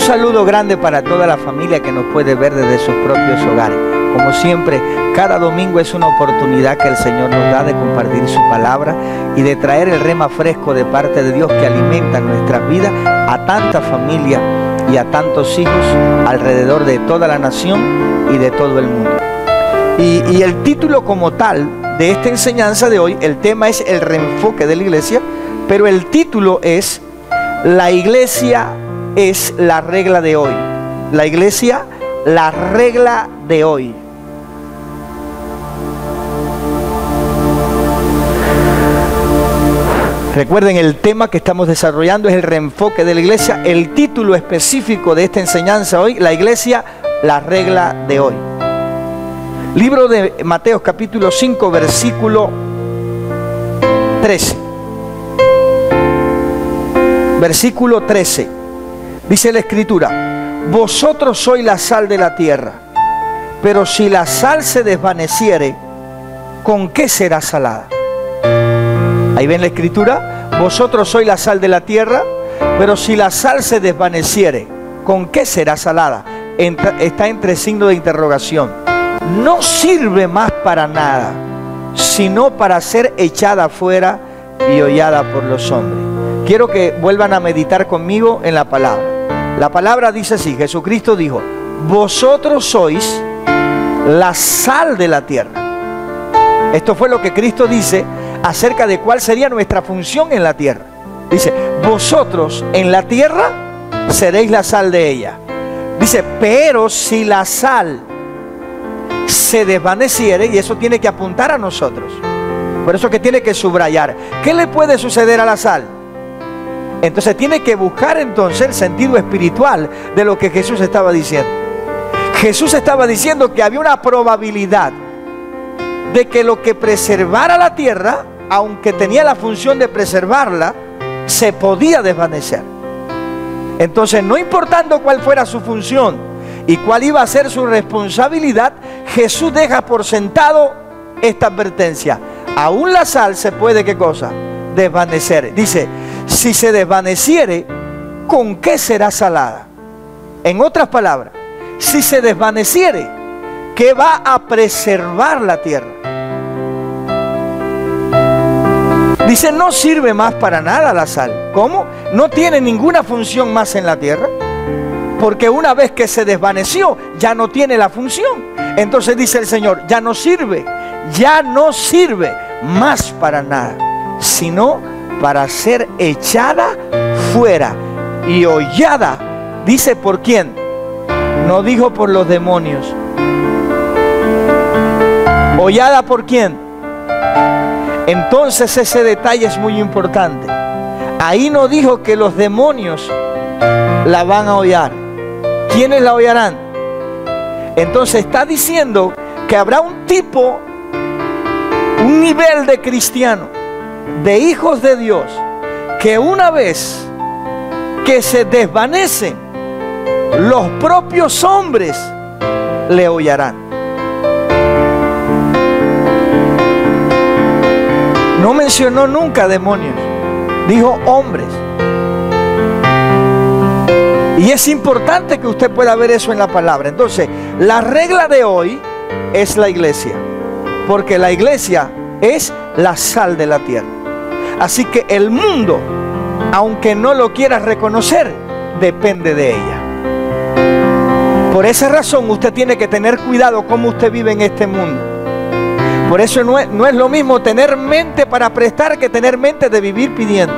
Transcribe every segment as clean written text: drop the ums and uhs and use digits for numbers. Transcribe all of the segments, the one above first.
saludo grande para toda la familia que nos puede ver desde sus propios hogares. Como siempre, cada domingo es una oportunidad que el Señor nos da de compartir su palabra y de traer el rema fresco de parte de Dios que alimenta nuestras vidas a tanta familia y a tantos hijos alrededor de toda la nación y de todo el mundo. Y el título como tal de esta enseñanza de hoy, el tema es el reenfoque de la iglesia, pero el título es La iglesia es la regla de hoy. La iglesia, la regla de hoy. Recuerden, el tema que estamos desarrollando es el reenfoque de la iglesia. El título específico de esta enseñanza hoy, la iglesia, la regla de hoy. Libro de Mateo capítulo 5, versículo 13. Versículo 13. Dice la Escritura: vosotros sois la sal de la tierra, pero si la sal se desvaneciere, ¿con qué será salada? Ahí ven la Escritura: vosotros sois la sal de la tierra, pero si la sal se desvaneciere, ¿con qué será salada? Está entre signo de interrogación. No sirve más para nada, sino para ser echada afuera y hollada por los hombres. Quiero que vuelvan a meditar conmigo en la palabra. La palabra dice así: Jesucristo dijo: vosotros sois la sal de la tierra. Esto fue lo que Cristo dice acerca de cuál sería nuestra función en la tierra. Dice: vosotros en la tierra seréis la sal de ella. Dice: pero si la sal se desvaneciere, y eso tiene que apuntar a nosotros, por eso que tiene que subrayar, ¿qué le puede suceder a la sal? Entonces tiene que buscar entonces el sentido espiritual de lo que Jesús estaba diciendo. Jesús estaba diciendo que había una probabilidad de que lo que preservara la tierra, aunque tenía la función de preservarla, se podía desvanecer. Entonces, no importando cuál fuera su función y cuál iba a ser su responsabilidad, Jesús deja por sentado esta advertencia: aún la sal se puede, ¿qué cosa? Desvanecer. Dice: si se desvaneciere, ¿con qué será salada? En otras palabras, si se desvaneciere, ¿qué va a preservar la tierra? Dice: no sirve más para nada la sal. ¿Cómo? No tiene ninguna función más en la tierra, porque una vez que se desvaneció, ya no tiene la función. Entonces dice el Señor: ya no sirve más para nada, sino para ser echada fuera y hollada. Dice: ¿por quién? No dijo por los demonios. ¿Hollada por quién? Entonces ese detalle es muy importante. Ahí no dijo que los demonios la van a hollar. ¿Quiénes la hollarán? Entonces está diciendo que habrá un tipo, un nivel de cristiano, de hijos de Dios, que una vez que se desvanecen, los propios hombres le hollarán. No mencionó nunca demonios, dijo hombres. Y es importante que usted pueda ver eso en la palabra. Entonces, la regla de hoy es la iglesia, porque la iglesia es la sal de la tierra. Así que el mundo, aunque no lo quiera reconocer, depende de ella. Por esa razón usted tiene que tener cuidado cómo usted vive en este mundo. Por eso no es lo mismo tener mente para prestar que tener mente de vivir pidiendo.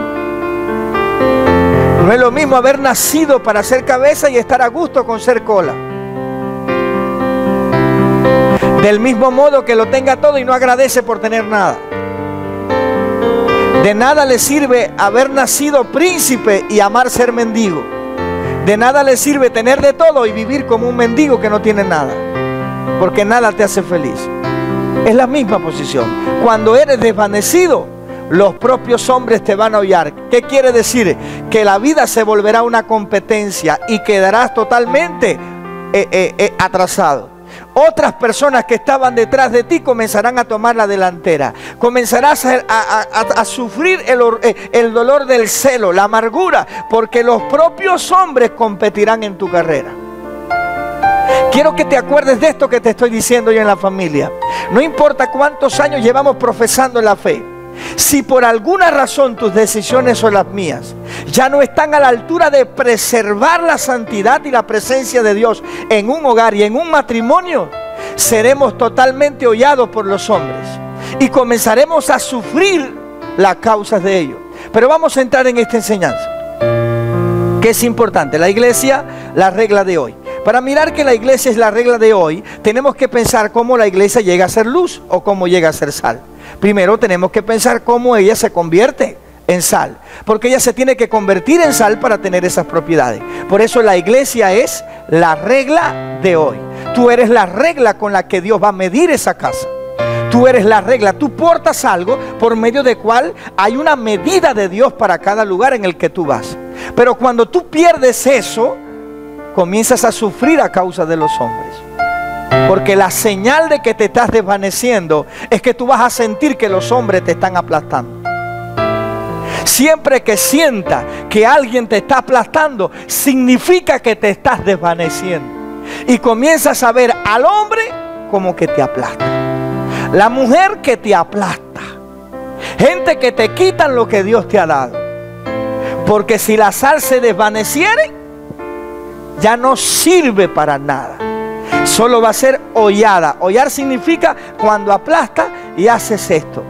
No es lo mismo haber nacido para ser cabeza y estar a gusto con ser cola. Del mismo modo que lo tenga todo y no agradece por tener nada. De nada le sirve haber nacido príncipe y amar ser mendigo. De nada le sirve tener de todo y vivir como un mendigo que no tiene nada, porque nada te hace feliz. Es la misma posición. Cuando eres desvanecido, los propios hombres te van a hollar. ¿Qué quiere decir? Que la vida se volverá una competencia y quedarás totalmente atrasado. otras personas que estaban detrás de ti comenzarán a tomar la delantera. Comenzarás a sufrir el dolor del celo, la amargura, porque los propios hombres competirán en tu carrera. Quiero que te acuerdes de esto que te estoy diciendo yo en la familia. No importa cuántos años llevamos profesando la fe. Si por alguna razón tus decisiones o las mías ya no están a la altura de preservar la santidad y la presencia de Dios en un hogar y en un matrimonio, seremos totalmente hollados por los hombres y comenzaremos a sufrir las causas de ello. Pero vamos a entrar en esta enseñanza, que es importante. La iglesia, la regla de hoy. Para mirar que la iglesia es la regla de hoy, tenemos que pensar cómo la iglesia llega a ser luz o cómo llega a ser sal. Primero tenemos que pensar cómo ella se convierte en sal, porque ella se tiene que convertir en sal para tener esas propiedades. Por eso la iglesia es la regla de hoy. Tú eres la regla con la que Dios va a medir esa casa. Tú eres la regla, tú portas algo por medio de cual hay una medida de Dios para cada lugar en el que tú vas. Pero cuando tú pierdes eso, comienzas a sufrir a causa de los hombres. Porque la señal de que te estás desvaneciendo es que tú vas a sentir que los hombres te están aplastando. Siempre que sienta que alguien te está aplastando, significa que te estás desvaneciendo. Y comienzas a ver al hombre como que te aplasta. La mujer que te aplasta. Gente que te quitan lo que Dios te ha dado. Porque si la sal se desvaneciere, ya no sirve para nada. Solo va a ser hollada. Hollar significa cuando aplasta y haces esto.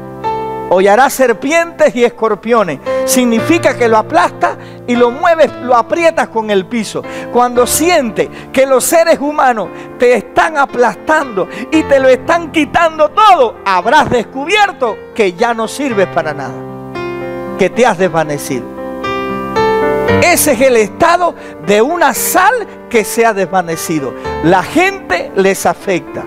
Hollará serpientes y escorpiones. Significa que lo aplastas y lo mueves, lo aprietas con el piso. Cuando sientes que los seres humanos te están aplastando y te lo están quitando todo, habrás descubierto que ya no sirves para nada, que te has desvanecido. Ese es el estado de una sal que se ha desvanecido. La gente les afecta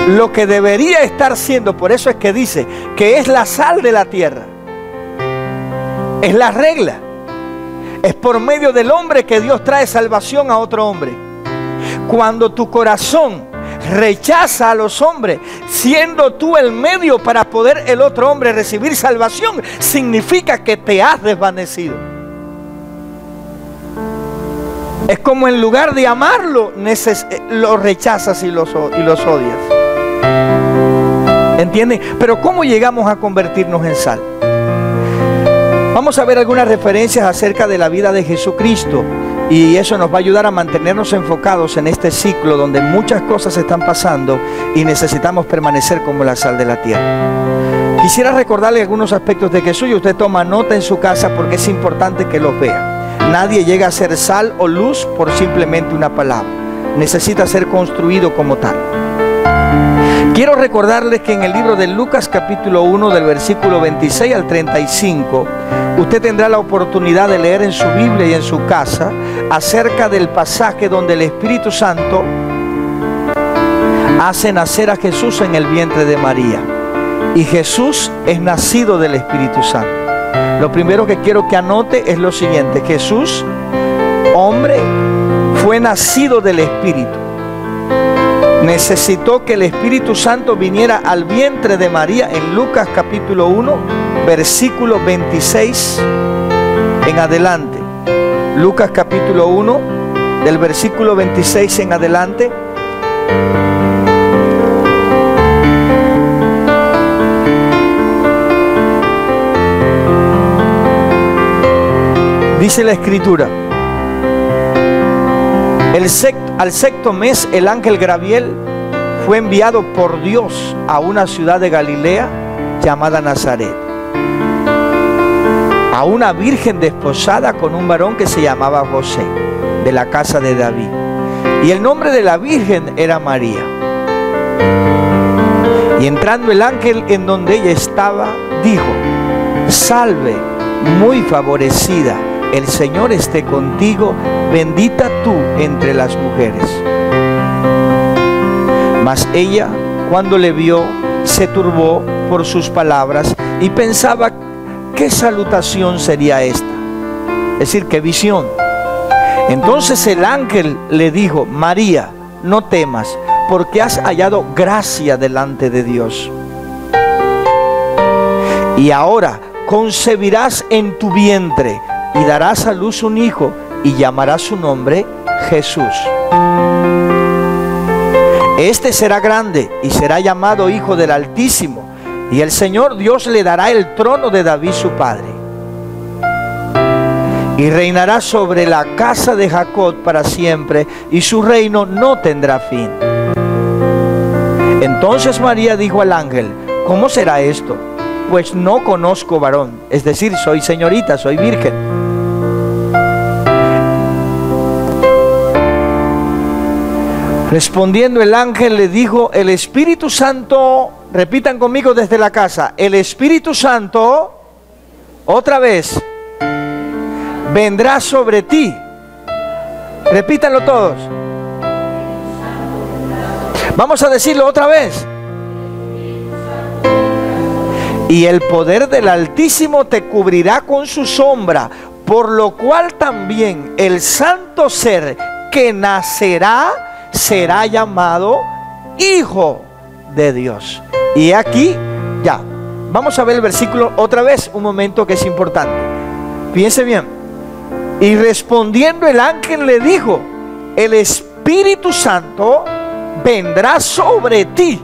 lo que debería estar siendo. Por eso es que dice que es la sal de la tierra. Es la regla. Es por medio del hombre que Dios trae salvación a otro hombre. Cuando tu corazón rechaza a los hombres, siendo tú el medio para poder el otro hombre recibir salvación, significa que te has desvanecido. Es como en lugar de amarlo, lo rechazas y los odias. ¿Entienden? Pero ¿cómo llegamos a convertirnos en sal? Vamos a ver algunas referencias acerca de la vida de Jesucristo. Y eso nos va a ayudar a mantenernos enfocados en este ciclo donde muchas cosas están pasando y necesitamos permanecer como la sal de la tierra. Quisiera recordarle algunos aspectos de Jesús y usted toma nota en su casa porque es importante que los vea. Nadie llega a ser sal o luz por simplemente una palabra. Necesita ser construido como tal. Quiero recordarles que en el libro de Lucas capítulo 1 del versículo 26 al 35, usted tendrá la oportunidad de leer en su Biblia y en su casa acerca del pasaje donde el Espíritu Santo hace nacer a Jesús en el vientre de María. Y Jesús es nacido del Espíritu Santo. Lo primero que quiero que anote es lo siguiente: Jesús, hombre, fue nacido del Espíritu. Necesitó que el Espíritu Santo viniera al vientre de María en Lucas capítulo 1, versículo 26 en adelante. Lucas capítulo 1, del versículo 26 en adelante. Dice la Escritura: al sexto mes el ángel Gabriel fue enviado por Dios a una ciudad de Galilea llamada Nazaret, a una virgen desposada con un varón que se llamaba José, de la casa de David, y el nombre de la virgen era María. Y entrando el ángel en donde ella estaba, dijo: salve, muy favorecida, el Señor esté contigo, bendita tú entre las mujeres. Mas ella, cuando le vio, se turbó por sus palabras y pensaba qué salutación sería esta, es decir, qué visión. Entonces el ángel le dijo: María, no temas, porque has hallado gracia delante de Dios. Y ahora concebirás en tu vientre y darás a luz un hijo y llamarás su nombre Jesús. Este será grande y será llamado Hijo del Altísimo, y el Señor Dios le dará el trono de David su padre. Y reinará sobre la casa de Jacob para siempre, y su reino no tendrá fin. Entonces María dijo al ángel: ¿cómo será esto? Pues no conozco varón, es decir, soy señorita, soy virgen. Respondiendo el ángel le dijo: el Espíritu Santo, repitan conmigo desde la casa, el Espíritu Santo, otra vez, vendrá sobre ti. Repítanlo todos. Vamos a decirlo otra vez. Y el poder del Altísimo te cubrirá con su sombra, por lo cual también el santo ser que nacerá será llamado Hijo de Dios. Y aquí, ya, vamos a ver el versículo otra vez, un momento que es importante. Fíjense bien. Y respondiendo el ángel le dijo: el Espíritu Santo vendrá sobre ti,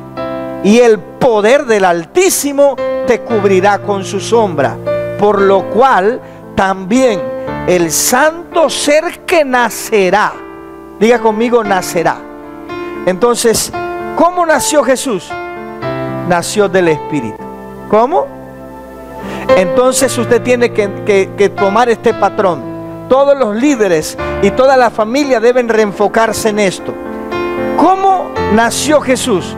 y el poder del Altísimo te cubrirá con su sombra, por lo cual también el santo ser que nacerá, diga conmigo, nacerá. Entonces, ¿cómo nació Jesús? Nació del Espíritu. ¿Cómo? Entonces usted tiene que tomar este patrón. Todos los líderes y toda la familia deben reenfocarse en esto. ¿Cómo nació Jesús?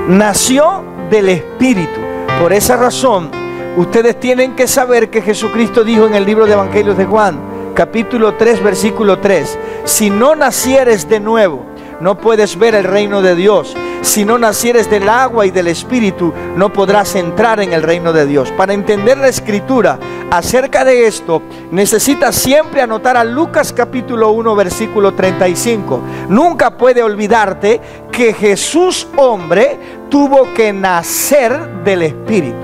Nació del Espíritu. Por esa razón, ustedes tienen que saber que Jesucristo dijo en el libro de Evangelios de Juan, capítulo 3, versículo 3: si no nacieres de nuevo, no puedes ver el reino de Dios. Si no nacieres del agua y del Espíritu, no podrás entrar en el reino de Dios. Para entender la Escritura acerca de esto, necesitas siempre anotar a Lucas capítulo 1, versículo 35. Nunca puede olvidarte que Jesús, hombre, tuvo que nacer del Espíritu.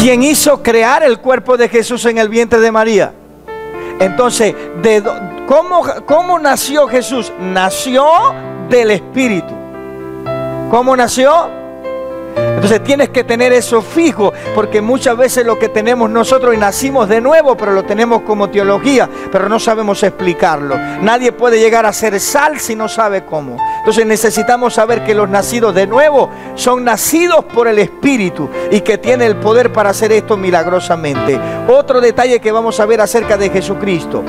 ¿Quién hizo crear el cuerpo de Jesús en el vientre de María? Entonces, ¿cómo nació Jesús? Nació del Espíritu. ¿Cómo nació? Entonces tienes que tener eso fijo, porque muchas veces lo que tenemos nosotros y nacimos de nuevo, pero lo tenemos como teología, pero no sabemos explicarlo. Nadie puede llegar a ser sal si no sabe cómo. Entonces necesitamos saber que los nacidos de nuevo son nacidos por el Espíritu y que tiene el poder para hacer esto milagrosamente. Otro detalle que vamos a ver acerca de Jesucristo: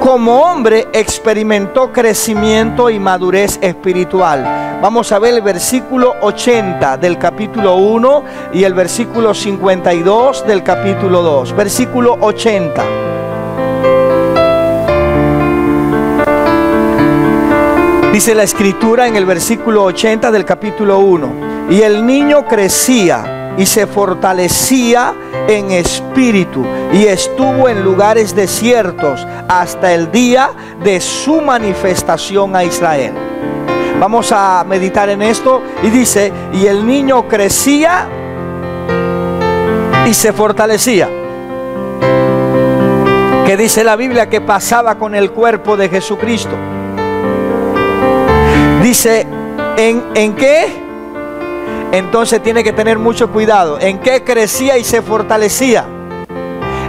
como hombre experimentó crecimiento y madurez espiritual. Vamos a ver el versículo 80 del capítulo 1 y el versículo 52 del capítulo 2. Versículo 80. Dice la Escritura en el versículo 80 del capítulo 1: y el niño crecía y se fortalecía en espíritu, y estuvo en lugares desiertos hasta el día de su manifestación a Israel. Vamos a meditar en esto. Y dice: y el niño crecía y se fortalecía. ¿Qué dice la Biblia que pasaba con el cuerpo de Jesucristo? Dice: ¿en qué? Entonces tiene que tener mucho cuidado. ¿En qué crecía y se fortalecía?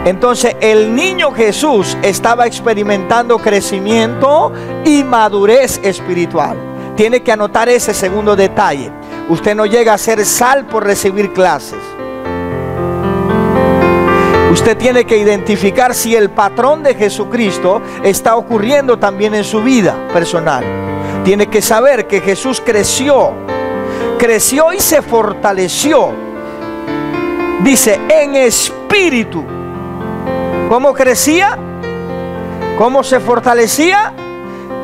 Entonces el niño Jesús estaba experimentando crecimiento y madurez espiritual. Tiene que anotar ese segundo detalle. Usted no llega a ser sal por recibir clases. Usted tiene que identificar si el patrón de Jesucristo está ocurriendo también en su vida personal. Tiene que saber que Jesús creció y se fortaleció. Dice: en espíritu. ¿Cómo crecía? ¿Cómo se fortalecía?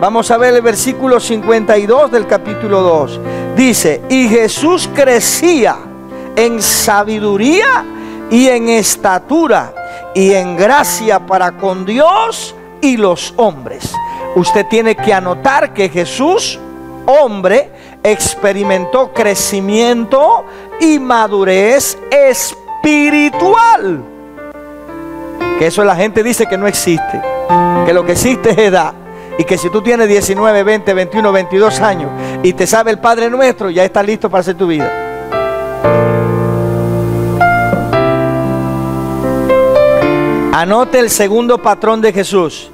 Vamos a ver el versículo 52 del capítulo 2. Dice: y Jesús crecía en sabiduría y en estatura y en gracia para con Dios y los hombres. usted tiene que anotar que Jesús, hombre, experimentó crecimiento y madurez espiritual. Que eso la gente dice que no existe, que lo que existe es edad. Y que si tú tienes 19, 20, 21, 22 años y te sabe el Padre Nuestro, ya estás listo para hacer tu vida. Anote el segundo patrón de Jesús.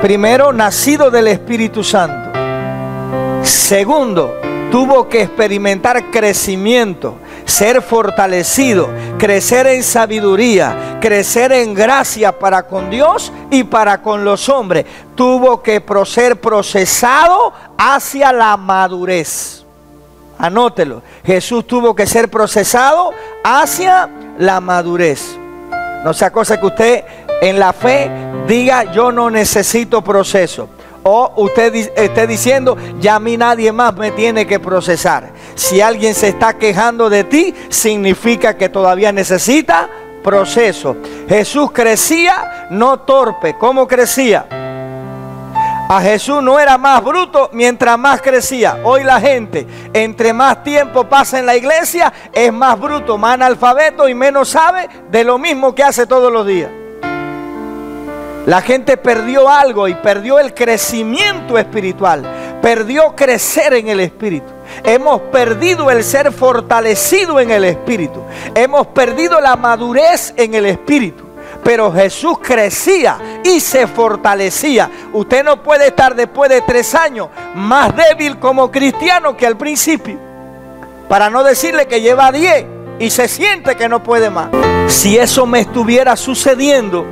Primero, nacido del Espíritu Santo. Segundo, tuvo que experimentar crecimiento, ser fortalecido, crecer en sabiduría, crecer en gracia para con Dios y para con los hombres. Tuvo que ser procesado hacia la madurez. Anótelo. Jesús tuvo que ser procesado hacia la madurez. No sea cosa que usted en la fe diga: yo no necesito proceso. O usted esté diciendo: ya a mí nadie más me tiene que procesar. Si alguien se está quejando de ti, significa que todavía necesita proceso. Jesús crecía no torpe. ¿Cómo crecía? A Jesús no era más bruto mientras más crecía. Hoy la gente, entre más tiempo pasa en la iglesia, es más bruto, más analfabeto y menos sabe de lo mismo que hace todos los días. La gente perdió algo y perdió el crecimiento espiritual. Perdió crecer en el espíritu. Hemos perdido el ser fortalecido en el espíritu. Hemos perdido la madurez en el espíritu. Pero Jesús crecía y se fortalecía. Usted no puede estar después de 3 años más débil como cristiano que al principio. Para no decirle que lleva 10 y se siente que no puede más. Si eso me estuviera sucediendo,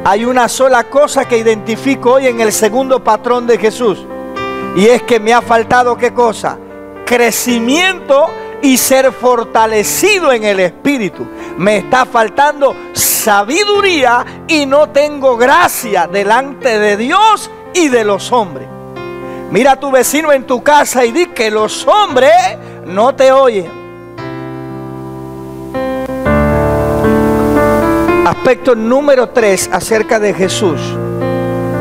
hay una sola cosa que identifico hoy en el segundo patrón de Jesús. Y es que me ha faltado, ¿qué cosa? Crecimiento y ser fortalecido en el espíritu. Me está faltando sabiduría y no tengo gracia delante de Dios y de los hombres. Mira a tu vecino en tu casa y di que los hombres no te oyen. Aspecto número 3 acerca de Jesús.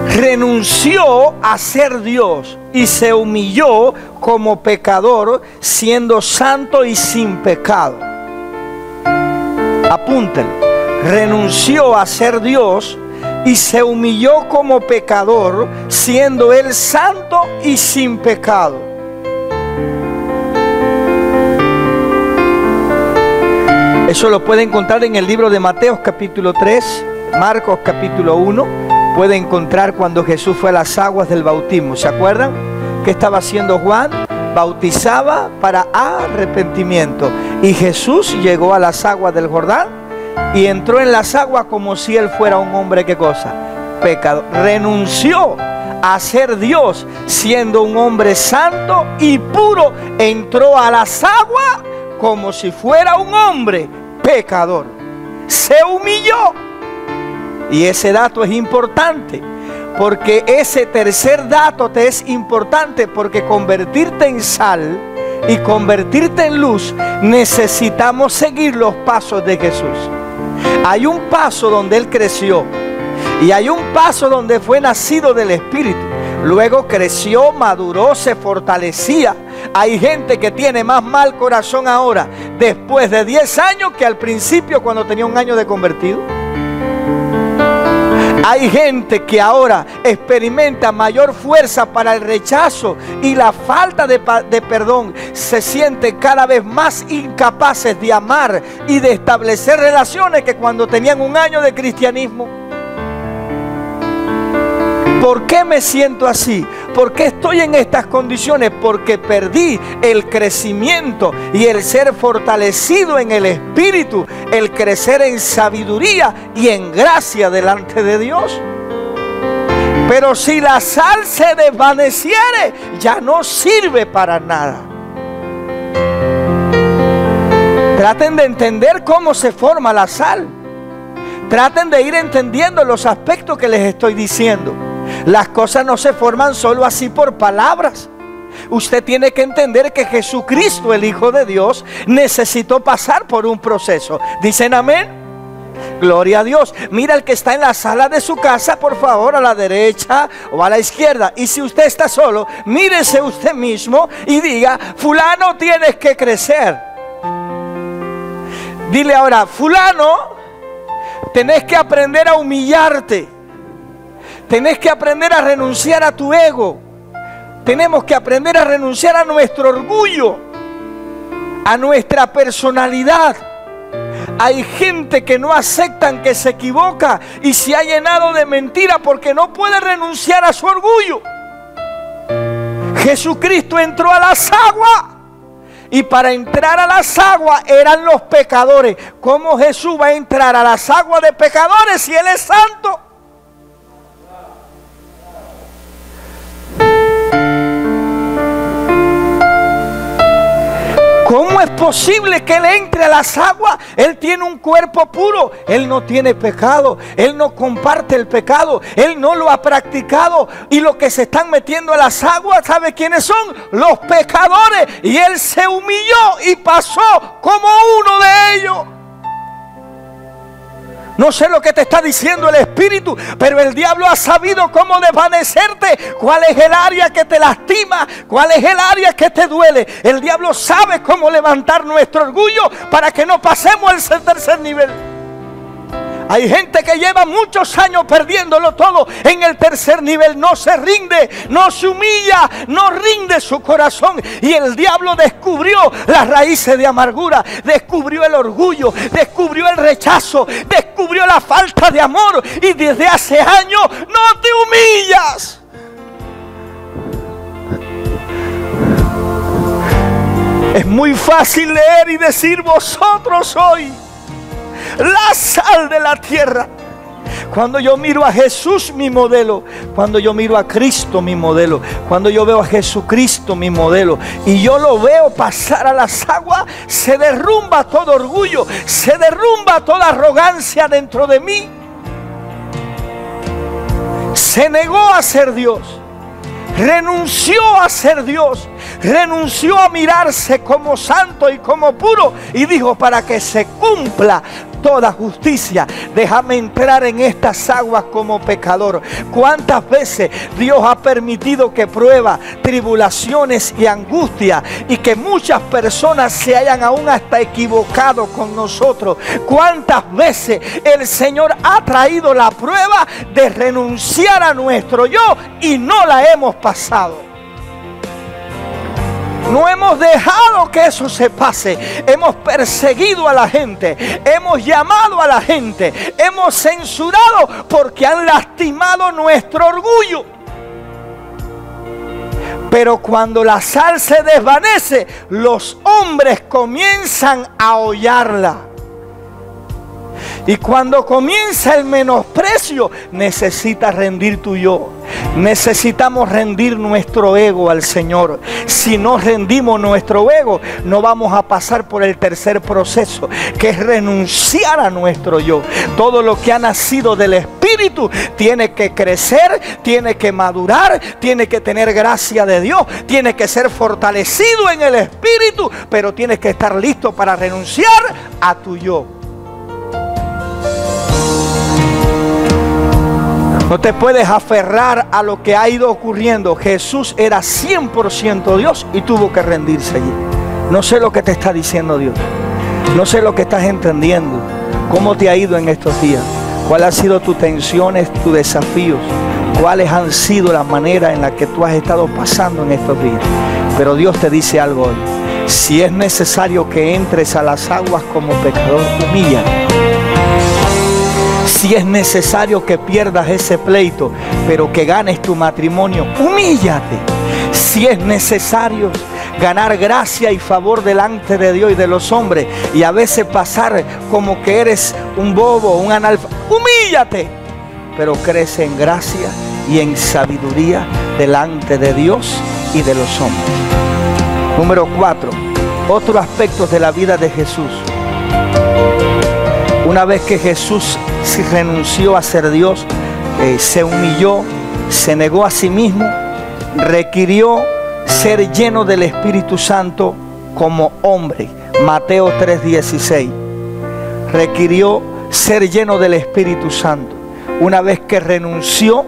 Renunció a ser Dios y se humilló como pecador, siendo santo y sin pecado. Apúntenlo. Renunció a ser Dios y se humilló como pecador, siendo Él santo y sin pecado. Eso lo puede encontrar en el libro de Mateo capítulo 3, Marcos capítulo 1. Puede encontrar cuando Jesús fue a las aguas del bautismo. ¿Se acuerdan? ¿Qué estaba haciendo Juan? Bautizaba para arrepentimiento. Y Jesús llegó a las aguas del Jordán y entró en las aguas como si Él fuera un hombre, ¿qué cosa? Pecador. Renunció a ser Dios siendo un hombre santo y puro. Entró a las aguas como si fuera un hombre pecador. Se humilló. Y ese dato es importante, porque ese tercer dato te es importante, porque convertirte en sal y convertirte en luz, necesitamos seguir los pasos de Jesús. Hay un paso donde Él creció y hay un paso donde fue nacido del Espíritu. Luego creció, maduró, se fortalecía. Hay gente que tiene más mal corazón ahora después de 10 años que al principio cuando tenía 1 año de convertido. Hay gente que ahora experimenta mayor fuerza para el rechazo y la falta de perdón. Se sienten cada vez más incapaces de amar y de establecer relaciones que cuando tenían 1 año de cristianismo. ¿Por qué me siento así? ¿Por qué estoy en estas condiciones? Porque perdí el crecimiento y el ser fortalecido en el Espíritu, el crecer en sabiduría y en gracia delante de Dios. Pero si la sal se desvaneciere, ya no sirve para nada. Traten de entender cómo se forma la sal. Traten de ir entendiendo los aspectos que les estoy diciendo. Las cosas no se forman solo así por palabras. Usted tiene que entender que Jesucristo, el Hijo de Dios, necesitó pasar por un proceso. ¿Dicen amén? Gloria a Dios. Mira el que está en la sala de su casa, por favor, a la derecha o a la izquierda. Y si usted está solo, mírese usted mismo y diga: fulano, tienes que crecer. Dile ahora: fulano, tenés que aprender a humillarte. Tenés que aprender a renunciar a tu ego. Tenemos que aprender a renunciar a nuestro orgullo, a nuestra personalidad. Hay gente que no aceptan que se equivoca y se ha llenado de mentira porque no puede renunciar a su orgullo. Jesucristo entró a las aguas y para entrar a las aguas eran los pecadores. ¿Cómo Jesús va a entrar a las aguas de pecadores si Él es santo? ¿Cómo es posible que Él entre a las aguas? Él tiene un cuerpo puro. Él no tiene pecado. Él no comparte el pecado. Él no lo ha practicado. Y los que se están metiendo a las aguas, ¿sabe quiénes son? Los pecadores. Y Él se humilló y pasó como uno de ellos. No sé lo que te está diciendo el Espíritu, pero el diablo ha sabido cómo desvanecerte. ¿Cuál es el área que te lastima? ¿Cuál es el área que te duele? El diablo sabe cómo levantar nuestro orgullo para que no pasemos al tercer nivel. Hay gente que lleva muchos años perdiéndolo todo en el tercer nivel. No se rinde, no se humilla, no rinde su corazón. Y el diablo descubrió las raíces de amargura, descubrió el orgullo, descubrió el rechazo, descubrió la falta de amor. Y desde hace años no te humillas. Es muy fácil leer y decir: vosotros sois la sal de la tierra. Cuando yo miro a Jesús, mi modelo, cuando yo miro a Cristo, mi modelo, cuando yo veo a Jesucristo, mi modelo, y yo lo veo pasar a las aguas, se derrumba todo orgullo, se derrumba toda arrogancia dentro de mí. Se negó a ser Dios, renunció a ser Dios, renunció a mirarse como santo y como puro, y dijo: para que se cumpla toda justicia, déjame entrar en estas aguas como pecador. ¿Cuántas veces Dios ha permitido que pruebas, tribulaciones y angustia, y que muchas personas se hayan aún hasta equivocado con nosotros? ¿Cuántas veces el Señor ha traído la prueba de renunciar a nuestro yo y no la hemos pasado? No hemos dejado que eso se pase. Hemos perseguido a la gente, hemos llamado a la gente, hemos censurado porque han lastimado nuestro orgullo. Pero cuando la sal se desvanece, los hombres comienzan a hollarla. Y cuando comienza el menosprecio, necesitas rendir tu yo. Necesitamos rendir nuestro ego al Señor. Si no rendimos nuestro ego, no vamos a pasar por el tercer proceso, que es renunciar a nuestro yo. Todo lo que ha nacido del Espíritu tiene que crecer, tiene que madurar, tiene que tener gracia de Dios, tiene que ser fortalecido en el Espíritu, pero tienes que estar listo para renunciar a tu yo. No te puedes aferrar a lo que ha ido ocurriendo. Jesús era 100% Dios y tuvo que rendirse allí. No sé lo que te está diciendo Dios. No sé lo que estás entendiendo. ¿Cómo te ha ido en estos días? ¿Cuáles han sido tus tensiones, tus desafíos? ¿Cuáles han sido las maneras en las que tú has estado pasando en estos días? Pero Dios te dice algo hoy. Si es necesario que entres a las aguas como pecador, humíllate. Si es necesario que pierdas ese pleito, pero que ganes tu matrimonio, humíllate. Si es necesario ganar gracia y favor delante de Dios y de los hombres, y a veces pasar como que eres un bobo, un analfabeto, humíllate. Pero crece en gracia y en sabiduría delante de Dios y de los hombres. Número 4. Otros aspectos de la vida de Jesús. Una vez que Jesús renunció a ser Dios, se humilló, se negó a sí mismo, requirió ser lleno del Espíritu Santo como hombre. Mateo 3:16. Requirió ser lleno del Espíritu Santo. Una vez que renunció,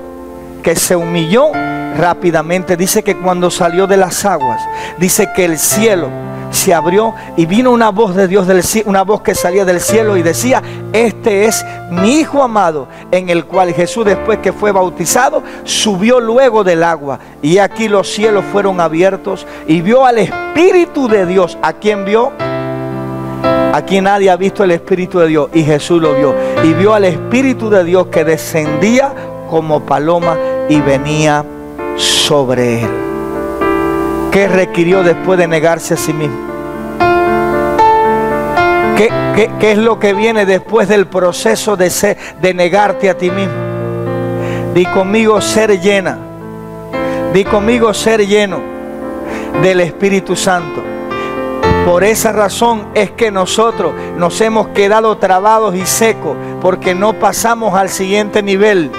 que se humilló, rápidamente dice que cuando salió de las aguas, dice que el cielo se abrió y vino una voz de Dios del cielo, una voz que salía del cielo y decía: este es mi Hijo amado, en el cual Jesús, después que fue bautizado, subió luego del agua, y aquí los cielos fueron abiertos y vio al Espíritu de Dios. ¿A quién vio? Aquí nadie ha visto el Espíritu de Dios, y Jesús lo vio, y vio al Espíritu de Dios que descendía como paloma y venía sobre él. ¿Qué requirió después de negarse a sí mismo? ¿Qué es lo que viene después del proceso de negarte a ti mismo? Di conmigo: ser llena. Di conmigo: ser lleno del Espíritu Santo. Por esa razón es que nosotros nos hemos quedado trabados y secos, porque no pasamos al siguiente nivel.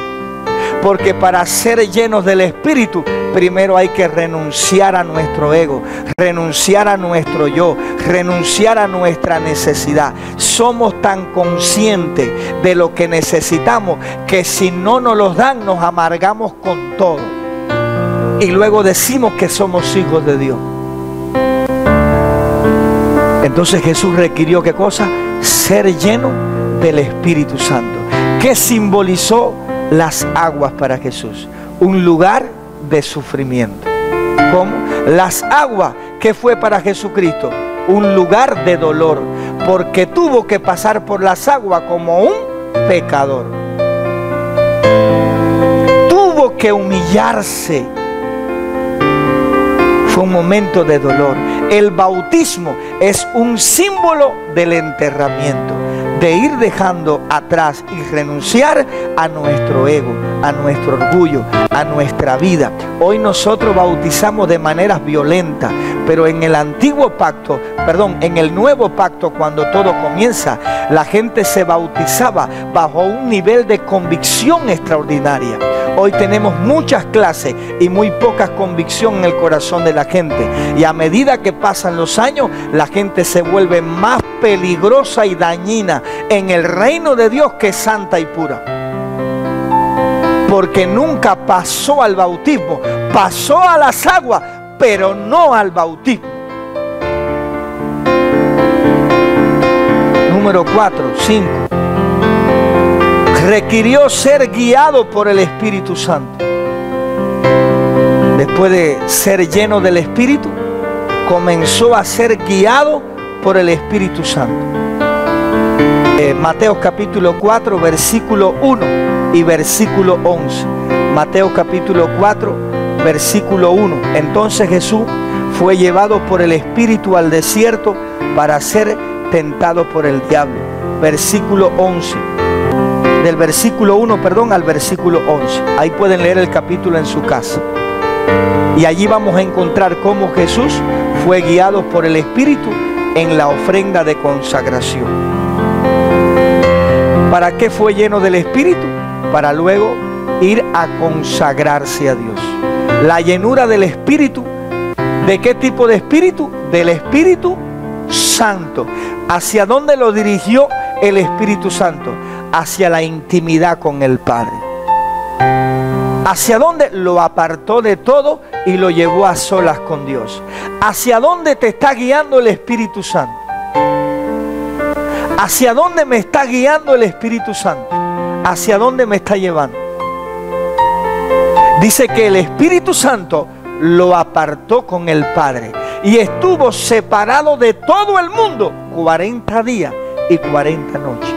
Porque para ser llenos del Espíritu, primero hay que renunciar a nuestro ego, renunciar a nuestro yo, renunciar a nuestra necesidad. Somos tan conscientes de lo que necesitamos que si no nos los dan, nos amargamos con todo. Y luego decimos que somos hijos de Dios. Entonces Jesús requirió, ¿qué cosa? Ser lleno del Espíritu Santo. ¿Qué simbolizó las aguas para Jesús? Un lugar de sufrimiento. ¿Cómo? Las aguas, ¿qué fue para Jesucristo? Un lugar de dolor, porque tuvo que pasar por las aguas como un pecador. Tuvo que humillarse. Fue un momento de dolor. El bautismo es un símbolo del enterramiento, de ir dejando atrás y renunciar a nuestro ego, a nuestro orgullo, a nuestra vida. Hoy nosotros bautizamos de maneras violentas, pero en el antiguo pacto, en el nuevo pacto, cuando todo comienza, la gente se bautizaba bajo un nivel de convicción extraordinaria. Hoy tenemos muchas clases y muy poca convicción en el corazón de la gente. Y a medida que pasan los años, la gente se vuelve más peligrosa y dañina en el reino de Dios que santa y pura. Porque nunca pasó al bautismo. Pasó a las aguas, pero no al bautismo. Número 5. Requirió ser guiado por el Espíritu Santo. Después de ser lleno del Espíritu, comenzó a ser guiado por el Espíritu Santo. Mateo capítulo 4, versículo 1 y versículo 11. Mateo capítulo 4, versículo 1. Entonces Jesús fue llevado por el Espíritu al desierto para ser tentado por el diablo. Versículo 11. Del versículo 1, al versículo 11. Ahí pueden leer el capítulo en su casa. Y allí vamos a encontrar cómo Jesús fue guiado por el Espíritu en la ofrenda de consagración. ¿Para qué fue lleno del Espíritu? Para luego ir a consagrarse a Dios. La llenura del Espíritu. ¿De qué tipo de Espíritu? Del Espíritu Santo. ¿Hacia dónde lo dirigió el Espíritu Santo? Hacia la intimidad con el Padre. ¿Hacia dónde? Lo apartó de todo y lo llevó a solas con Dios. ¿Hacia dónde te está guiando el Espíritu Santo? ¿Hacia dónde me está guiando el Espíritu Santo? ¿Hacia dónde me está llevando? Dice que el Espíritu Santo lo apartó con el Padre y estuvo separado de todo el mundo 40 días y 40 noches.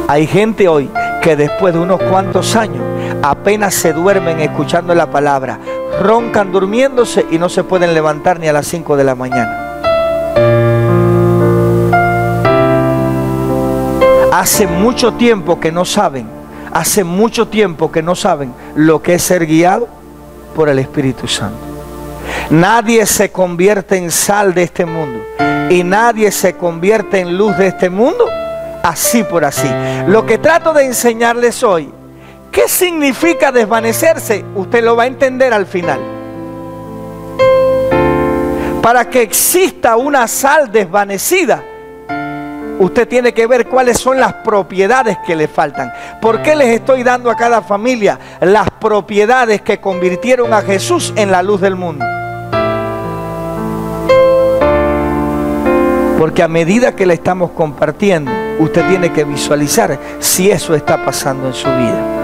Hay gente hoy que después de unos cuantos años apenas se duermen escuchando la palabra, roncan durmiéndose y no se pueden levantar ni a las 5 de la mañana. Hace mucho tiempo que no saben, lo que es ser guiado por el Espíritu Santo. Nadie se convierte en sal de este mundo y nadie se convierte en luz de este mundo así por así. Lo que trato de enseñarles hoy, ¿qué significa desvanecerse? Usted lo va a entender al final. Para que exista una sal desvanecida, usted tiene que ver cuáles son las propiedades que le faltan. ¿Por qué les estoy dando a cada familia las propiedades que convirtieron a Jesús en la luz del mundo? Porque a medida que le estamos compartiendo, usted tiene que visualizar si eso está pasando en su vida.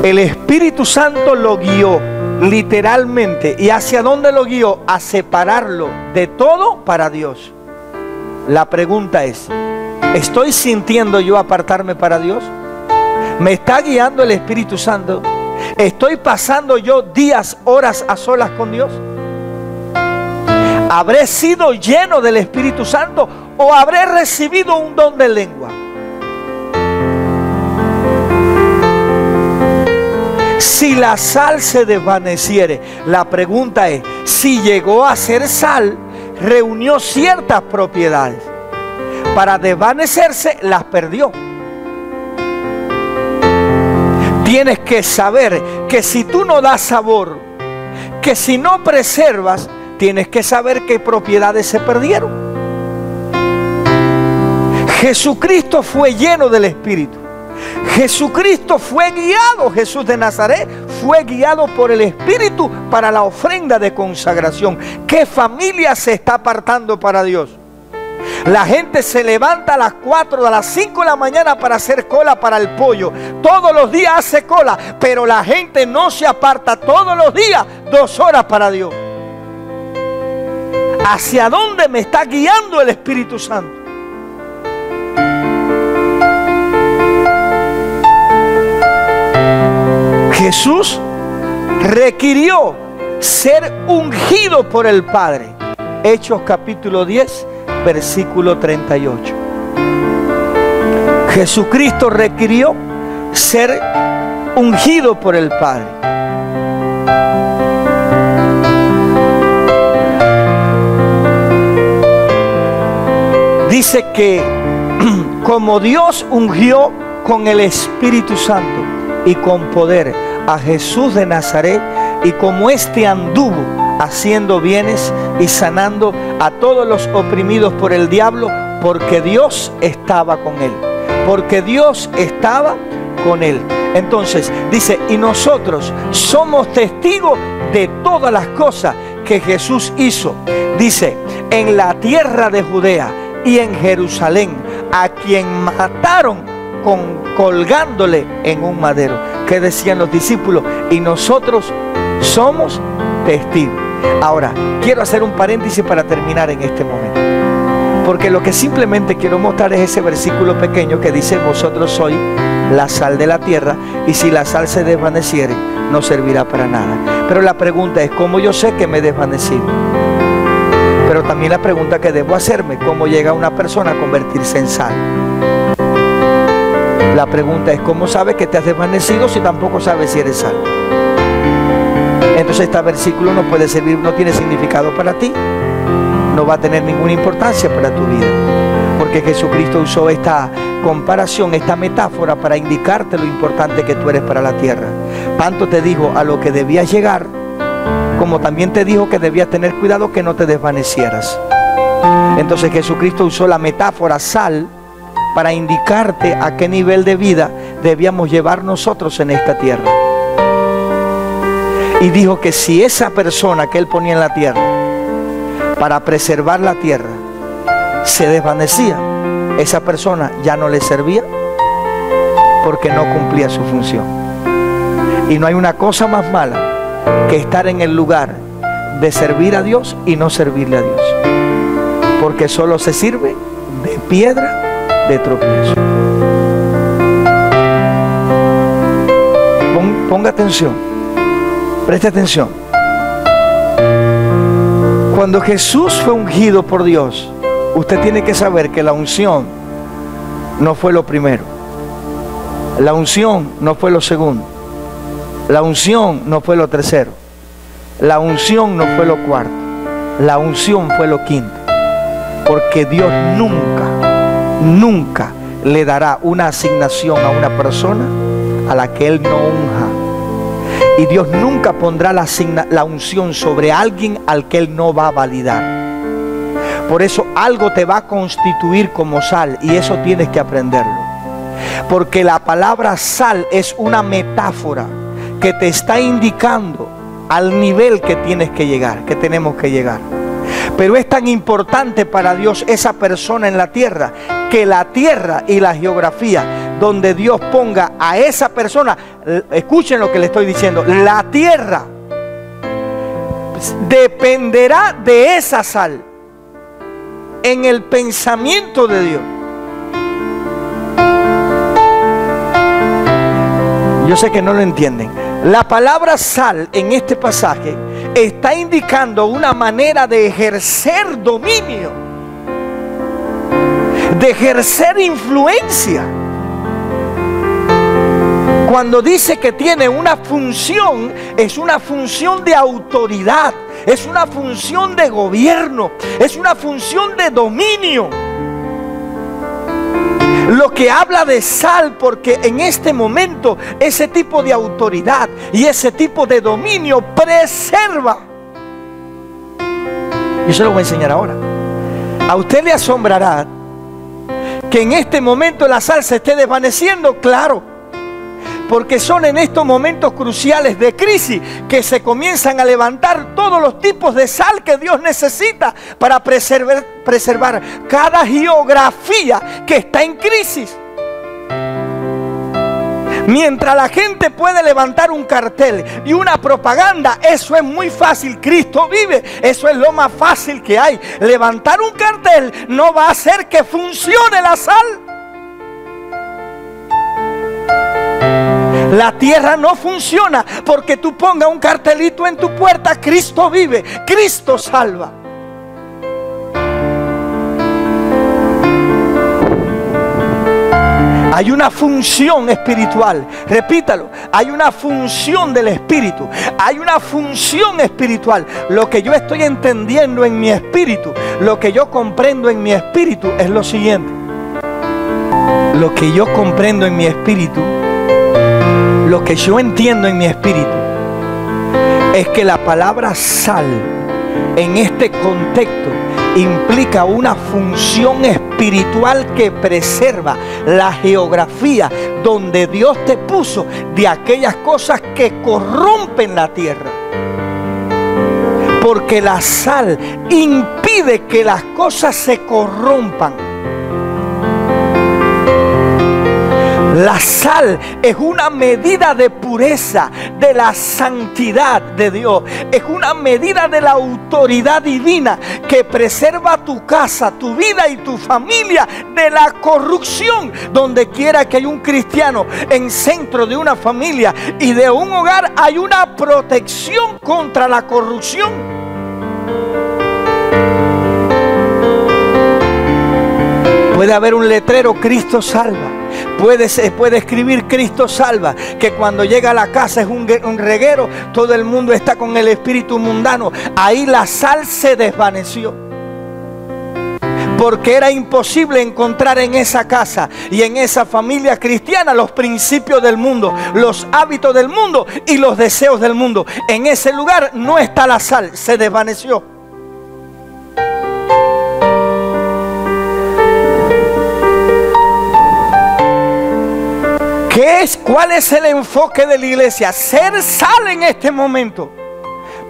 El Espíritu Santo lo guió literalmente. ¿Y hacia dónde lo guió? A separarlo de todo para Dios. La pregunta es, ¿estoy sintiendo yo apartarme para Dios? ¿Me está guiando el Espíritu Santo? ¿Estoy pasando yo días, horas a solas con Dios? ¿Habré sido lleno del Espíritu Santo o habré recibido un don de lengua? Si la sal se desvaneciere, la pregunta es, si llegó a ser sal, reunió ciertas propiedades. Para desvanecerse, las perdió. Tienes que saber que si tú no das sabor, que si no preservas, tienes que saber qué propiedades se perdieron. Jesucristo fue lleno del Espíritu. Jesucristo fue guiado, Jesús de Nazaret fue guiado por el Espíritu para la ofrenda de consagración. ¿Qué familia se está apartando para Dios? La gente se levanta a las 4, a las 5 de la mañana para hacer cola para el pollo. Todos los días hace cola, pero la gente no se aparta todos los días 2 horas para Dios. ¿Hacia dónde me está guiando el Espíritu Santo? Jesús requirió ser ungido por el Padre. Hechos capítulo 10, versículo 38. Jesucristo requirió ser ungido por el Padre. Dice que como Dios ungió con el Espíritu Santo y con poder a Jesús de Nazaret, y como éste anduvo haciendo bienes y sanando a todos los oprimidos por el diablo, porque Dios estaba con él. Porque Dios estaba con él. Entonces dice, y nosotros somos testigos de todas las cosas que Jesús hizo. Dice, en la tierra de Judea y en Jerusalén, a quien mataron colgándole en un madero. ¿Qué decían los discípulos? Y nosotros somos testigos. Ahora, quiero hacer un paréntesis para terminar en este momento, porque lo que simplemente quiero mostrar es ese versículo pequeño que dice, vosotros sois la sal de la tierra, y si la sal se desvaneciere, no servirá para nada. Pero la pregunta es, ¿cómo yo sé que me he desvanecido? Pero también la pregunta que debo hacerme, ¿cómo llega una persona a convertirse en sal? La pregunta es, ¿cómo sabes que te has desvanecido si tampoco sabes si eres sal? Entonces este versículo no puede servir, no tiene significado para ti, no va a tener ninguna importancia para tu vida, porque Jesucristo usó esta comparación, esta metáfora para indicarte lo importante que tú eres para la tierra. Tanto te dijo a lo que debías llegar, como también te dijo que debías tener cuidado que no te desvanecieras. Entonces Jesucristo usó la metáfora sal para indicarte a qué nivel de vida debíamos llevar nosotros en esta tierra. Y dijo que si esa persona que él ponía en la tierra para preservar la tierra se desvanecía, esa persona ya no le servía, porque no cumplía su función. Y no hay una cosa más mala que estar en el lugar de servir a Dios y no servirle a Dios, porque solo se sirve de piedra de tropiezo. Ponga atención, preste atención. Cuando Jesús fue ungido por Dios, usted tiene que saber que la unción no fue lo primero, la unción no fue lo segundo, la unción no fue lo tercero, la unción no fue lo cuarto, la unción fue lo quinto. Porque Dios nunca le dará una asignación a una persona a la que Él no unja. Y Dios nunca pondrá la unción sobre alguien al que Él no va a validar. Por eso algo te va a constituir como sal, y eso tienes que aprenderlo. Porque la palabra sal es una metáfora que te está indicando al nivel que tienes que llegar, que tenemos que llegar. Pero es tan importante para Dios esa persona en la tierra, que la tierra y la geografía donde Dios ponga a esa persona, escuchen lo que le estoy diciendo, la tierra dependerá de esa sal en el pensamiento de Dios. Yo sé que no lo entienden. La palabra sal en este pasaje está indicando una manera de ejercer dominio, de ejercer influencia. Cuando dice que tiene una función, es una función de autoridad, es una función de gobierno, es una función de dominio. Lo que habla de sal, porque en este momento ese tipo de autoridad y ese tipo de dominio preserva. Yo se lo voy a enseñar ahora. A usted le asombrará que en este momento la sal se esté desvaneciendo, claro, porque son en estos momentos cruciales de crisis que se comienzan a levantar todos los tipos de sal que Dios necesita para preservar cada geografía que está en crisis. Mientras la gente puede levantar un cartel y una propaganda, eso es muy fácil. Cristo vive, eso es lo más fácil que hay. Levantar un cartel no va a hacer que funcione la sal. La tierra no funciona porque tú pongas un cartelito en tu puerta: Cristo vive, Cristo salva. Hay una función espiritual, repítalo, hay una función del espíritu, hay una función espiritual. Lo que yo estoy entendiendo en mi espíritu, lo que yo comprendo en mi espíritu es lo siguiente. Lo que yo comprendo en mi espíritu, lo que yo entiendo en mi espíritu, es que la palabra sal en este contexto implica una función espiritual que preserva la geografía donde Dios te puso de aquellas cosas que corrompen la tierra. Porque la sal impide que las cosas se corrompan. La sal es una medida de pureza, de la santidad de Dios. Es una medida de la autoridad divina que preserva tu casa, tu vida y tu familia de la corrupción. Donde quiera que hay un cristiano en centro de una familia y de un hogar, hay una protección contra la corrupción. Puede haber un letrero: Cristo salva. Puede escribir: Cristo salva. Que cuando llega a la casa es un reguero, todo el mundo está con el espíritu mundano. Ahí la sal se desvaneció, porque era imposible encontrar en esa casa y en esa familia cristiana los principios del mundo, los hábitos del mundo y los deseos del mundo. En ese lugar no está la sal, se desvaneció. ¿Cuál es el enfoque de la iglesia? Ser sal en este momento.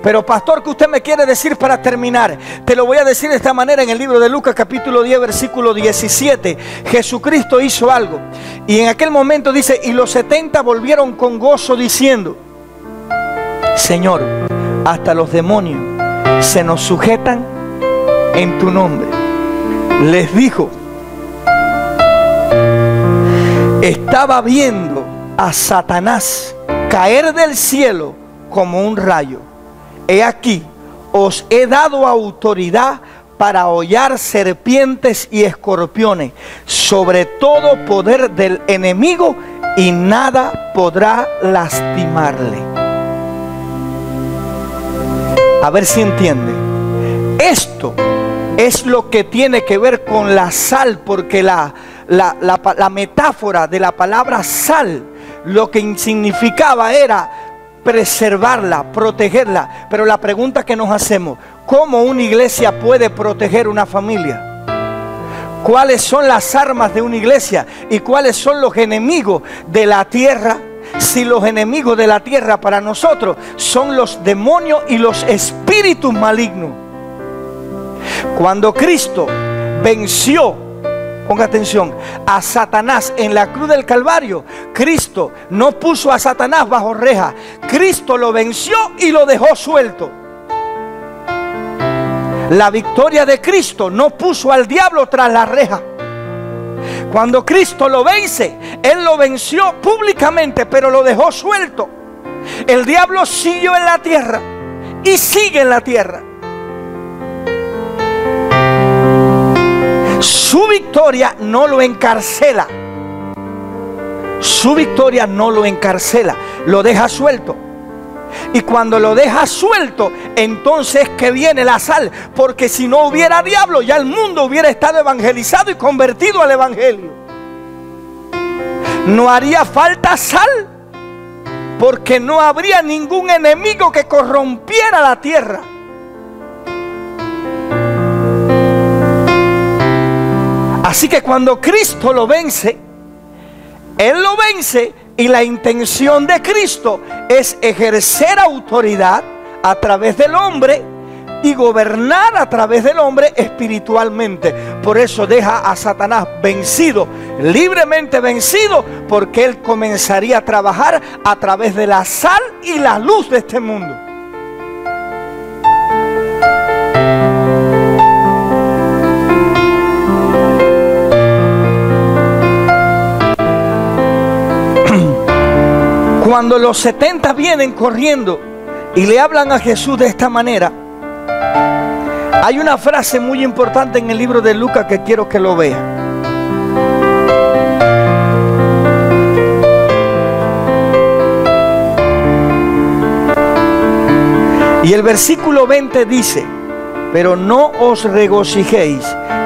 Pero pastor, ¿qué usted me quiere decir para terminar? Te lo voy a decir de esta manera en el libro de Lucas capítulo 10 versículo 17. Jesucristo hizo algo. Y en aquel momento dice: y los 70 volvieron con gozo diciendo: Señor, hasta los demonios se nos sujetan en tu nombre. Les dijo: estaba viendo a Satanás caer del cielo como un rayo. He aquí, os he dado autoridad para hollar serpientes y escorpiones, sobre todo poder del enemigo, y nada podrá lastimarle. A ver si entiende. Esto es lo que tiene que ver con la sal, porque la metáfora de la palabra sal, lo que significaba era preservarla, protegerla. Pero la pregunta que nos hacemos: ¿cómo una iglesia puede proteger una familia? ¿Cuáles son las armas de una iglesia? ¿Y cuáles son los enemigos de la tierra? Si los enemigos de la tierra para nosotros son los demonios y los espíritus malignos. Cuando Cristo venció, ponga atención, a Satanás en la cruz del Calvario, Cristo no puso a Satanás bajo reja. Cristo lo venció y lo dejó suelto. La victoria de Cristo no puso al diablo tras la reja. Cuando Cristo lo vence, Él lo venció públicamente, pero lo dejó suelto. El diablo siguió en la tierra y sigue en la tierra. Su victoria no lo encarcela. Su victoria no lo encarcela, lo deja suelto. Y cuando lo deja suelto, entonces que viene la sal. Porque si no hubiera diablo, ya el mundo hubiera estado evangelizado y convertido al evangelio. No haría falta sal, porque no habría ningún enemigo que corrompiera la tierra. Así que cuando Cristo lo vence, Él lo vence. Y la intención de Cristo es ejercer autoridad a través del hombre y gobernar a través del hombre espiritualmente. Por eso deja a Satanás vencido, libremente vencido, porque él comenzaría a trabajar a través de la sal y la luz de este mundo. Cuando los 70 vienen corriendo y le hablan a Jesús de esta manera, hay una frase muy importante en el libro de Lucas que quiero que lo vea. Y el versículo 20 dice: pero no os regocijéis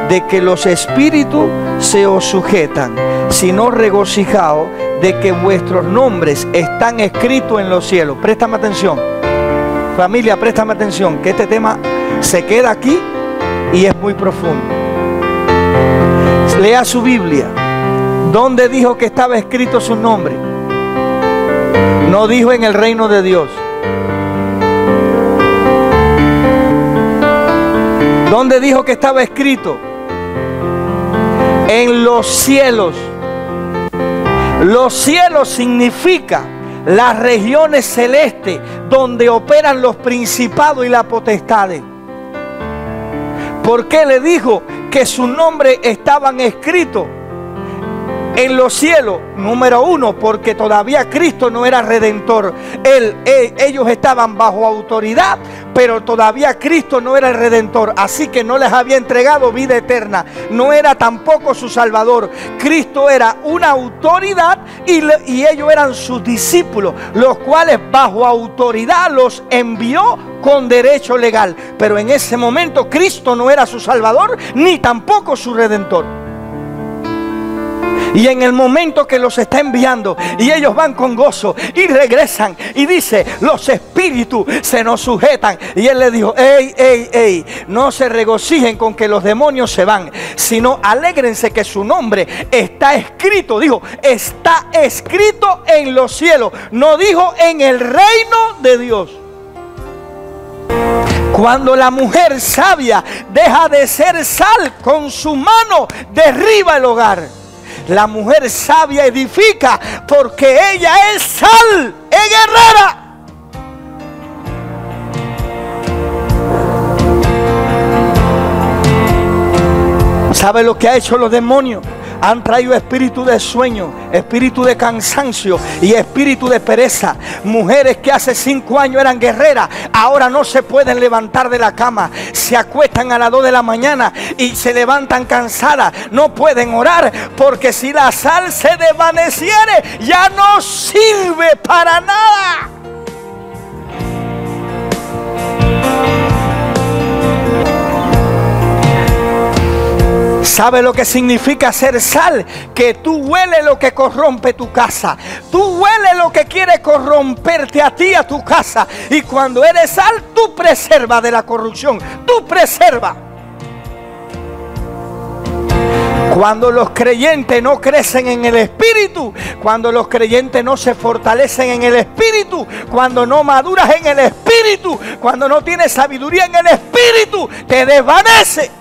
de que los espíritus se os sujetan, sino regocijaos de que vuestros nombres están escritos en los cielos. Préstame atención, familia, préstame atención, que este tema se queda aquí y es muy profundo. Lea su Biblia. ¿Dónde dijo que estaba escrito su nombre? No dijo en el reino de Dios. ¿Dónde dijo que estaba escrito? En los cielos. Los cielos significa las regiones celestes donde operan los principados y las potestades. ¿Por qué le dijo que su nombre estaban escritos en los cielos? Número uno, porque todavía Cristo no era redentor. Ellos estaban bajo autoridad, pero todavía Cristo no era el redentor. Así que no les había entregado vida eterna. No era tampoco su salvador. Cristo era una autoridad y ellos eran sus discípulos, los cuales bajo autoridad los envió con derecho legal. Pero en ese momento Cristo no era su salvador ni tampoco su redentor. Y en el momento que los está enviando y ellos van con gozo y regresan y dice: los espíritus se nos sujetan. Y él le dijo: ey, no se regocijen con que los demonios se van, sino alégrense que su nombre está escrito. Dijo: está escrito en los cielos. No dijo en el reino de Dios. Cuando la mujer sabia deja de ser sal, con su mano derriba el hogar. La mujer sabia edifica porque ella es sal, es guerrera. ¿Sabe lo que ha hecho los demonios? Han traído espíritu de sueño, espíritu de cansancio y espíritu de pereza. Mujeres que hace 5 años eran guerreras, ahora no se pueden levantar de la cama. Se acuestan a las 2 de la mañana y se levantan cansadas. No pueden orar porque si la sal se desvaneciere, ya no sirve para nada. ¿Sabe lo que significa ser sal? Que tú hueles lo que corrompe tu casa. Tú hueles lo que quiere corromperte a ti, a tu casa. Y cuando eres sal, tú preservas de la corrupción. Tú preservas. Cuando los creyentes no crecen en el Espíritu, cuando los creyentes no se fortalecen en el Espíritu, cuando no maduras en el Espíritu, cuando no tienes sabiduría en el Espíritu, te desvanece.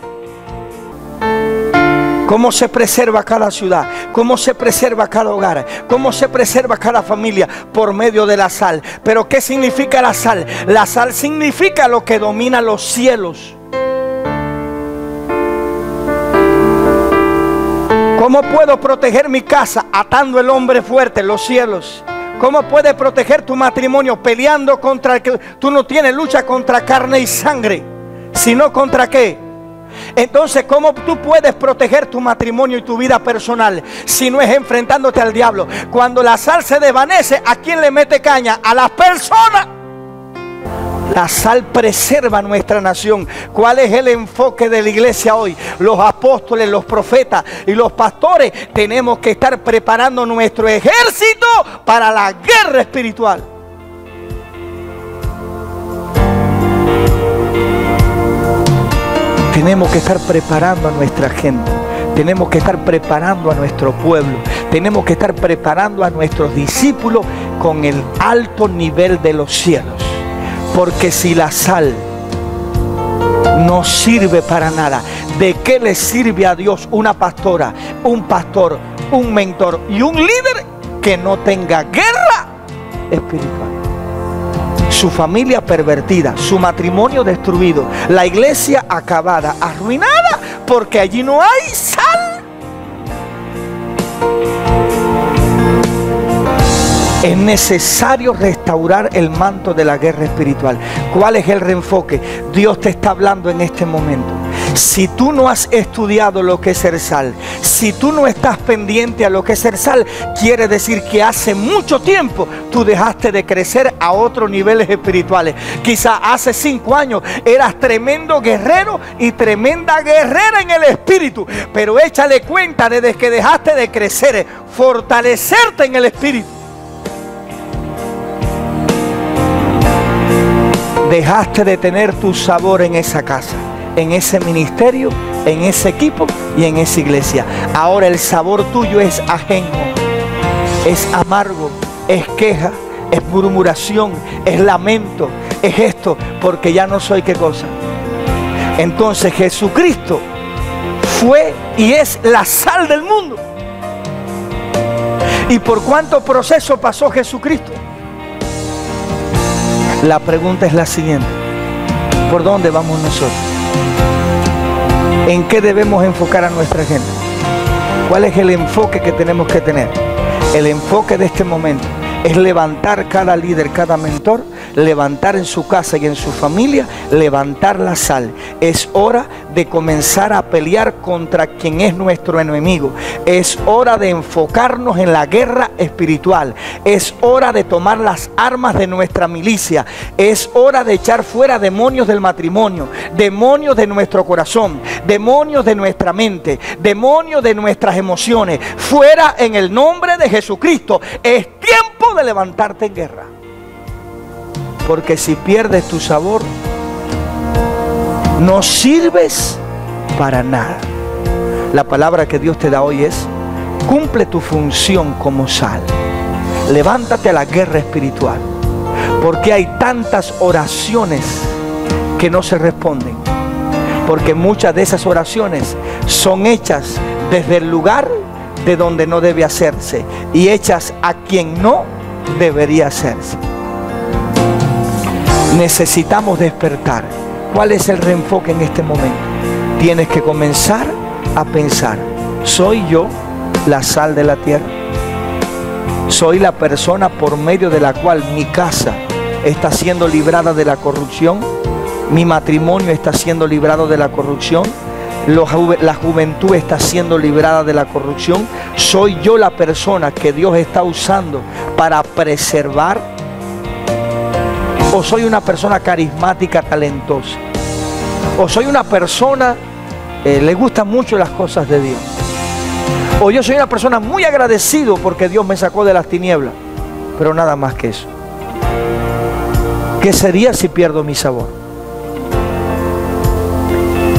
¿Cómo se preserva cada ciudad? ¿Cómo se preserva cada hogar? ¿Cómo se preserva cada familia? Por medio de la sal. ¿Pero qué significa la sal? La sal significa lo que domina los cielos. ¿Cómo puedo proteger mi casa? Atando el hombre fuerte, los cielos. ¿Cómo puedes proteger tu matrimonio? Peleando contra el que tú no tienes lucha contra carne y sangre, sino contra ¿qué? Entonces, ¿cómo tú puedes proteger tu matrimonio y tu vida personal si no es enfrentándote al diablo? Cuando la sal se desvanece, ¿a quién le mete caña? A las personas. La sal preserva nuestra nación. ¿Cuál es el enfoque de la iglesia hoy? Los apóstoles, los profetas y los pastores tenemos que estar preparando nuestro ejército para la guerra espiritual. Tenemos que estar preparando a nuestra gente. Tenemos que estar preparando a nuestro pueblo. Tenemos que estar preparando a nuestros discípulos con el alto nivel de los cielos. Porque si la sal no sirve para nada, ¿de qué le sirve a Dios una pastora, un pastor, un mentor y un líder que no tenga guerra espiritual? Su familia pervertida, su matrimonio destruido, la iglesia acabada, arruinada, porque allí no hay sal. Es necesario restaurar el manto de la guerra espiritual. ¿Cuál es el reenfoque? Dios te está hablando en este momento. Si tú no has estudiado lo que es ser sal, si tú no estás pendiente a lo que es ser sal, quiere decir que hace mucho tiempo tú dejaste de crecer a otros niveles espirituales. Quizá hace 5 años eras tremendo guerrero y tremenda guerrera en el espíritu, pero échale cuenta desde que dejaste de crecer, fortalecerte en el espíritu. Dejaste de tener tu sabor en esa casa, en ese ministerio, en ese equipo y en esa iglesia. Ahora el sabor tuyo es ajeno, es amargo, es queja, es murmuración, es lamento, es esto, porque ya no soy qué cosa. Entonces Jesucristo fue y es la sal del mundo. ¿Y por cuánto proceso pasó Jesucristo? La pregunta es la siguiente: ¿por dónde vamos nosotros? ¿En qué debemos enfocar a nuestra gente? ¿Cuál es el enfoque que tenemos que tener? El enfoque de este momento es levantar cada líder, cada mentor, levantar en su casa y en su familia, levantar la sal. Es hora de comenzar a pelear contra quien es nuestro enemigo. Es hora de enfocarnos en la guerra espiritual. Es hora de tomar las armas de nuestra milicia. Es hora de echar fuera demonios del matrimonio, demonios de nuestro corazón, demonios de nuestra mente, demonios de nuestras emociones. Fuera en el nombre de Jesucristo. Es tiempo de levantarte en guerra. Porque si pierdes tu sabor, no sirves para nada. La palabra que Dios te da hoy es: cumple tu función como sal. Levántate a la guerra espiritual. Porque hay tantas oraciones que no se responden. Porque muchas de esas oraciones son hechas desde el lugar de donde no debe hacerse y hechas a quien no debería hacerse. Necesitamos despertar. ¿Cuál es el reenfoque en este momento? Tienes que comenzar a pensar: ¿soy yo la sal de la tierra? ¿Soy la persona por medio de la cual mi casa está siendo librada de la corrupción? ¿Mi matrimonio está siendo librado de la corrupción? ¿La juventud está siendo librada de la corrupción? ¿Soy yo la persona que Dios está usando para preservar? ¿O soy una persona carismática, talentosa? ¿O soy una persona le gustan mucho las cosas de Dios. O yo soy una persona muy agradecido porque Dios me sacó de las tinieblas. Pero nada más que eso. ¿Qué sería si pierdo mi sabor?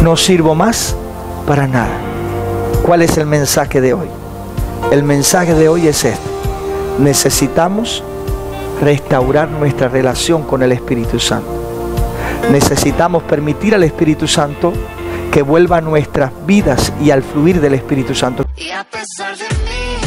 No sirvo más para nada. ¿Cuál es el mensaje de hoy? El mensaje de hoy es este. Necesitamos restaurar nuestra relación con el Espíritu Santo. Necesitamos permitir al Espíritu Santo que vuelva a nuestras vidas y al fluir del Espíritu Santo. Y a pesar de mí